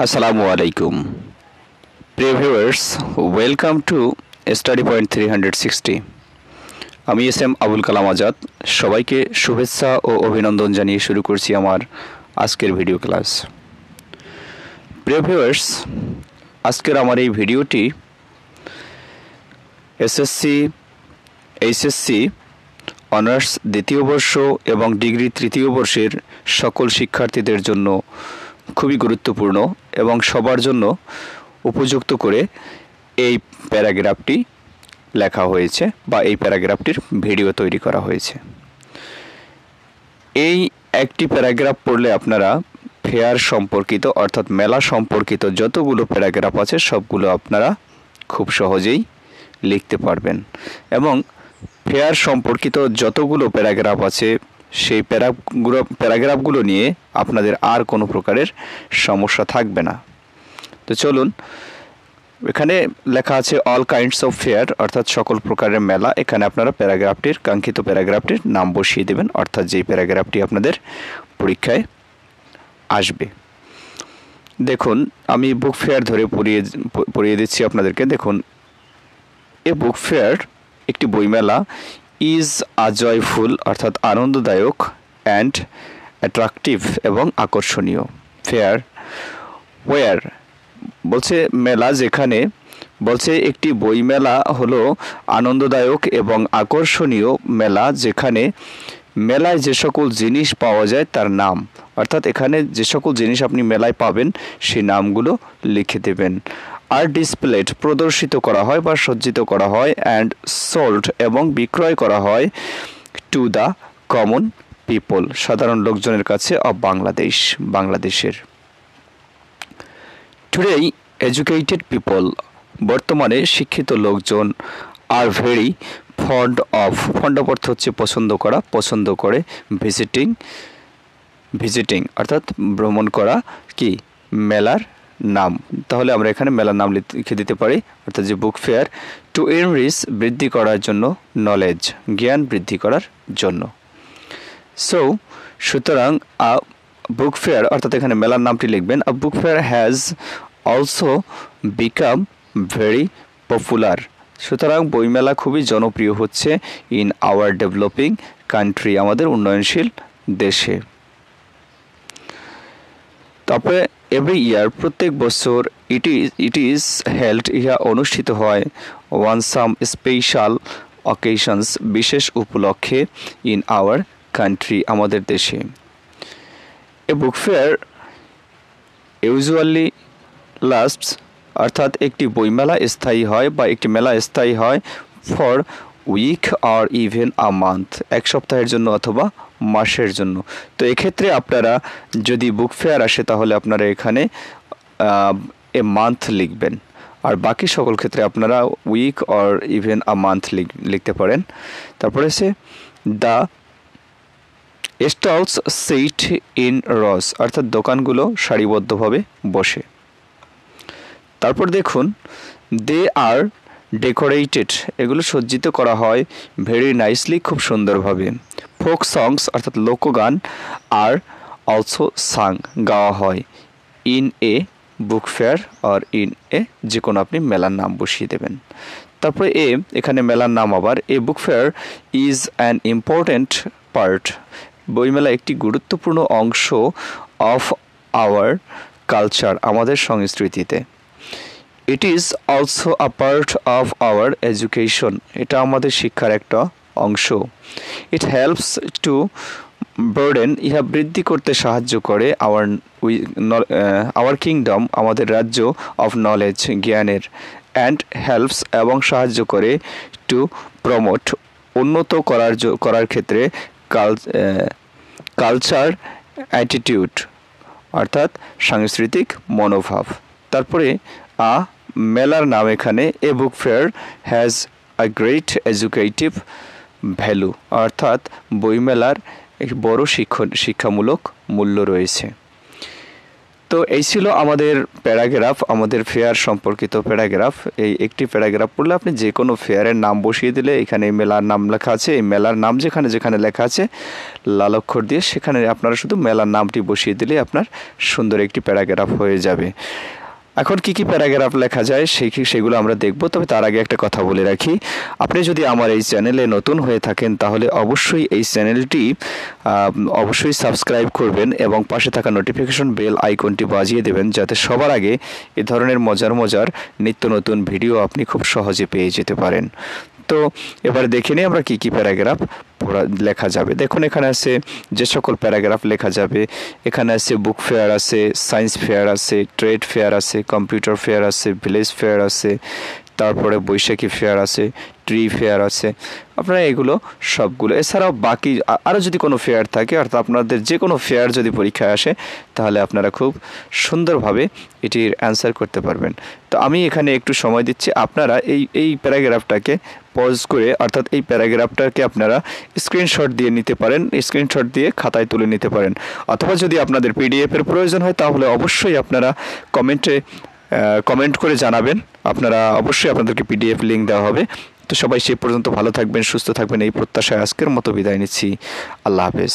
আসসালামু আলাইকুম প্রিয় viewers, welcome to study point 360। আমি এস আবুল কালাম আজাদ। সবাইকে শুভেচ্ছা ও অভিনন্দন জানিয়ে শুরু করছি আমার আজকের ভিডিও ক্লাস। প্রিয় ভিউয়ার্স, আজকের আমার এই ভিডিওটি এসএসসি, এইচএসসি অনার্স দ্বিতীয় বর্ষ এবং ডিগ্রি তৃতীয় বর্ষের সকল শিক্ষার্থীদের জন্য খুবই গুরুত্বপূর্ণ এবং সবার জন্য উপযুক্ত করে এই প্যারাগ্রাফটি লেখা হয়েছে বা এই প্যারাগ্রাফটির ভিডিও তৈরি করা হয়েছে। এই একটি প্যারাগ্রাফ পড়লে আপনারা ফেয়ার সম্পর্কিত অর্থাৎ মেলা সম্পর্কিত যতগুলো প্যারাগ্রাফ আছে সবগুলো আপনারা খুব সহজেই লিখতে পারবেন এবং ফেয়ার সম্পর্কিত যতগুলো প্যারাগ্রাফ আছে সেই প্যারাগ্রাফগুলো নিয়ে আপনাদের আর কোনো প্রকারের সমস্যা থাকবে না। তো চলুন, এখানে লেখা আছে অল কাইন্ডস অফ ফেয়ার অর্থাৎ সকল প্রকারের মেলা। এখানে আপনারা কাঙ্ক্ষিত প্যারাগ্রাফটির নাম বসিয়ে দেবেন অর্থাৎ যেই প্যারাগ্রাফটি আপনাদের পরীক্ষায় আসবে। দেখুন, আমি বুক ফেয়ার ধরে পড়িয়ে দিচ্ছি আপনাদেরকে। দেখুন, এ বুক ফেয়ার একটি বইমেলা ইজ জয়ফুল অর্থাৎ আনন্দদায়ক অ্যান্ড অ্যাট্রাকটিভ এবং আকর্ষণীয়। ফেয়ার ওয়ার বলছে মেলা যেখানে, বলছে একটি বইমেলা হলো আনন্দদায়ক এবং আকর্ষণীয় মেলা যেখানে মেলায় যে সকল জিনিস পাওয়া যায় তার নাম, অর্থাৎ এখানে যে সকল জিনিস আপনি মেলায় পাবেন সেই নামগুলো লিখে দেবেন। আর ডিসপ্লেড প্রদর্শিত করা হয় বা সজ্জিত করা হয়, অ্যান্ড সোল্ড এবং বিক্রয় করা হয় টু দ্য কমন পিপল সাধারণ লোকজনের কাছে অফ বাংলাদেশের। টুডে এডুকেটেড পিপল বর্তমানে শিক্ষিত লোকজন আর ভেরি ফন্ড অফ অর্থ হচ্ছে পছন্দ করে ভিজিটিং অর্থাৎ ভ্রমণ করা কি মেলার নাম। তাহলে আমরা এখানে মেলার নাম লিখে দিতে পারি অর্থাৎ যে বুক ফেয়ার টু এনরিচ বৃদ্ধি করার জন্য, নলেজ জ্ঞান বৃদ্ধি করার জন্য। সুতরাং বুক ফেয়ার অর্থাৎ এখানে মেলার নামটি লিখবেন। A book fair has also become very popular. সুতরাং বইমেলা খুবই জনপ্রিয় হচ্ছে ইন আওয়ার ডেভেলপিং কান্ট্রি আমাদের উন্নয়নশীল দেশে। তারপরে এভরি ইয়ার প্রত্যেক বছর ইট ইজ হেল্ড ইহা অনুষ্ঠিত হয় ওয়ান সাম স্পেশাল অকেশনস বিশেষ উপলক্ষে ইন আওয়ার কান্ট্রি আমাদের দেশে। এ বুক ফেয়ার ইউজুয়ালি লাস্টস অর্থাৎ একটি বইমেলা স্থায়ী হয় বা একটি মেলা স্থায়ী হয় ফর উইক আর ইভেন আ মান্থ এক সপ্তাহের জন্য অথবা মাসের জন্য। তো এক্ষেত্রে আপনারা যদি বুক ফেয়ার আসে তাহলে আপনারা এখানে এ মান্থ লিখবেন, আর বাকি সকল ক্ষেত্রে আপনারা week or even a month লিখতে পারেন। তারপরে say the stalls sit in rows অর্থাৎ দোকানগুলো সারিবদ্ধভাবে বসে। তারপর দেখুন দে আর ডেকোরেটেড এগুলো সজ্জিত করা হয় ভেরি নাইসলি খুব সুন্দরভাবে। ফোক সংস অর্থাৎ লোকগান আর অলসো সাং গাওয়া হয় ইন এ বুক ফেয়ার আর ইন এ যে কোনো আপনি মেলার নাম বসিয়ে দেবেন। তারপরে এখানে মেলার নাম আবার a book fair is an important part বইমেলা একটি গুরুত্বপূর্ণ অংশ অফ আওয়ার কালচার আমাদের সংস্কৃতিতে। It is also a part of our education এটা আমাদের শিক্ষার একটা অংশ। ইট হেল্পস টু বার্ডেন ইহা বৃদ্ধি করতে সাহায্য করে আওয়ার কিংডম আমাদের রাজ্য অফ নলেজ জ্ঞানের, অ্যান্ড হেল্পস এবং সাহায্য করে টু প্রমোট উন্নত করার ক্ষেত্রে কালচার অ্যাটিটিউড অর্থাৎ সাংস্কৃতিক মনোভাব। তারপরে মেলার নাম এখানে a book fair has a great educative value অর্থাৎ বইমেলার এক বড় শিক্ষামূলক মূল্য রয়েছে। তো এই ছিল আমাদের প্যারাগ্রাফ, আমাদের ফেয়ার সম্পর্কিত প্যারাগ্রাফ। এই একটি প্যারাগ্রাফ পড়লে আপনি যে কোনো ফেয়ারের নাম বসিয়ে দিলে, এখানে মেলার নাম লেখা আছে, এই মেলার নাম যেখানে যেখানে লেখা আছে লাল অক্ষর দিয়ে, সেখানে আপনারা শুধু মেলার নামটি বসিয়ে দিলে আপনার সুন্দর একটি প্যারাগ্রাফ হয়ে যাবে। এখন কি কি প্যারাগ্রাফ লেখা যায় সেগুলো আমরা দেখব। তবে তার আগে একটা কথা বলে রাখি, আপনি যদি আমার এই চ্যানেলে নতুন হয়ে থাকেন তাহলে অবশ্যই এই চ্যানেলটি অবশ্যই সাবস্ক্রাইব করবেন এবং পাশে থাকা নোটিফিকেশন বেল আইকনটি বাজিয়ে দেবেন, যাতে সবার আগে এ ধরনের মজার মজার নিত্য নতুন ভিডিও আপনি খুব সহজে পেয়ে যেতে পারেন। তো এবার দেখে নিই আমরা কি কি প্যারাগ্রাফ লেখা যাবে। দেখুন এখানে আছে যে সকল প্যারাগ্রাফ লেখা যাবে, এখানে আছে বুক ফেয়ার আছে, সায়েন্স ফেয়ার আছে, ট্রেড ফেয়ার আছে, কম্পিউটার ফেয়ার আছে, ভিলেজ ফেয়ার আছে, তারপরে বৈশাখী ফেয়ার আছে, ট্রি ফেয়ার আছে। আপনারা এগুলো সবগুলো, এছাড়াও বাকি আরও যদি কোনো ফেয়ার থাকে, অর্থাৎ আপনাদের যে কোনো ফেয়ার যদি পরীক্ষায় আসে তাহলে আপনারা খুব সুন্দরভাবে এটির অ্যান্সার করতে পারবেন। তো আমি এখানে একটু সময় দিচ্ছি, আপনারা এই প্যারাগ্রাফটাকে পজ করে, অর্থাৎ এই প্যারাগ্রাফটাকে আপনারা স্ক্রিনশট দিয়ে নিতে পারেন, স্ক্রিনশট দিয়ে খাতায় তুলে নিতে পারেন। অথবা যদি আপনাদের পিডিএফের প্রয়োজন হয় তাহলে অবশ্যই আপনারা কমেন্ট করে জানাবেন, আপনারা অবশ্যই আপনাদেরকে পিডিএফ লিঙ্ক দেওয়া হবে। তো সবাই সে পর্যন্ত ভালো থাকবেন, সুস্থ থাকবেন, এই প্রত্যাশায় আজকের মতো বিদায় নিচ্ছি। আল্লাহ হাফেজ।